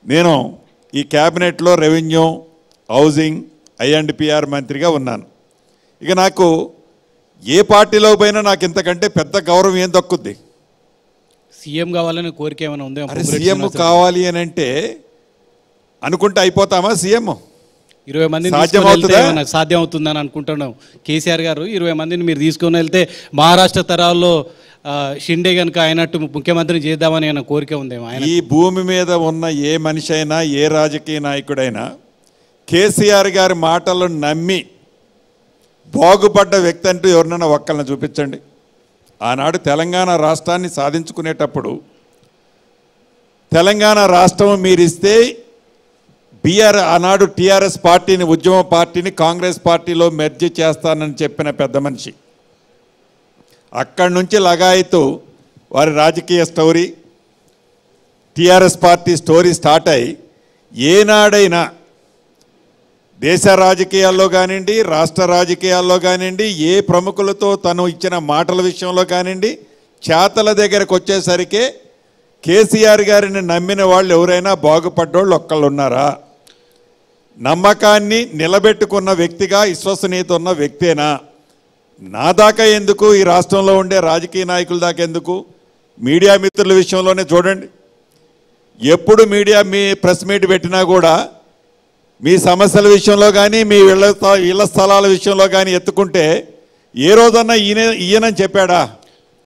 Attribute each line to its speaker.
Speaker 1: నేను ఈ క్యాబినెట్లో రెవెన్యూ, హౌసింగ్, ఐ&పిఆర్ మంత్రిగా ఉన్నాను. ఇక నాకు ఏ పార్టీలో పోయినా నాకు ఇంతకంటే పెద్ద గౌరవం ఏం దక్కుద్ది?
Speaker 2: సీఎం కావాలని కోరిక ఏమైనా ఉందా?
Speaker 1: అరే సీఎం కావాలి అని అంటే అనుకుంటే అయిపోతామా? సీఎం
Speaker 2: 20 మందిని సాధ్యం అవుతుందని అనుకుంటున్నాం. కేసీఆర్ గారు 20 మందిని మీరు తీసుకొని వెళ్తే మహారాష్ట్ర తరాల్లో షిండే కనుక అయినట్టు ముఖ్యమంత్రిని చేద్దామని ఆయన కోరిక ఉందేమో.
Speaker 1: ఈ భూమి మీద ఉన్న ఏ మనిషి అయినా, ఏ రాజకీయ నాయకుడైనా కేసీఆర్ గారి మాటలను నమ్మి బాగుపడ్డ వ్యక్తి అంటూ ఎవరినైనా ఒక్కళ్ళని చూపించండి. ఆనాడు తెలంగాణ రాష్ట్రాన్ని సాధించుకునేటప్పుడు తెలంగాణ రాష్ట్రం మీరిస్తే ఆనాడు టీఆర్ఎస్ పార్టీని, ఉద్యమ పార్టీని కాంగ్రెస్ పార్టీలో మెర్జ్ చేస్తానని చెప్పిన పెద్ద మనిషి. అక్కడి నుంచి లగాయతూ వారి రాజకీయ story, TRS party story start అయ్యి ఏనాడైనా దేశ రాజకీయాల్లో కానివ్వండి, రాష్ట్ర రాజకీయాల్లో కానివ్వండి, ఏ ప్రముఖులతో తను ఇచ్చిన మాటల విషయంలో కానివ్వండి, చేతల దగ్గరకు వచ్చేసరికి కేసీఆర్ గారిని నమ్మిన వాళ్ళు ఎవరైనా బాగుపడ్డోళ్ళు ఒక్కళ్ళు ఉన్నారా? నమ్మకాన్ని నిలబెట్టుకున్న వ్యక్తిగా విశ్వసనీయత ఉన్న వ్యక్తేనా? నా దాకా ఎందుకు, ఈ రాష్ట్రంలో ఉండే రాజకీయ నాయకుల దాకా ఎందుకు, మీడియా మిత్రుల విషయంలోనే చూడండి. ఎప్పుడు మీడియా మీ ప్రెస్ మీట్ పెట్టినా కూడా మీ సమస్యల విషయంలో కానీ, మీ ఇళ్ల స్థలాల విషయంలో కానీ ఎత్తుకుంటే ఏ రోజన్నా ఈయనని చెప్పాడా?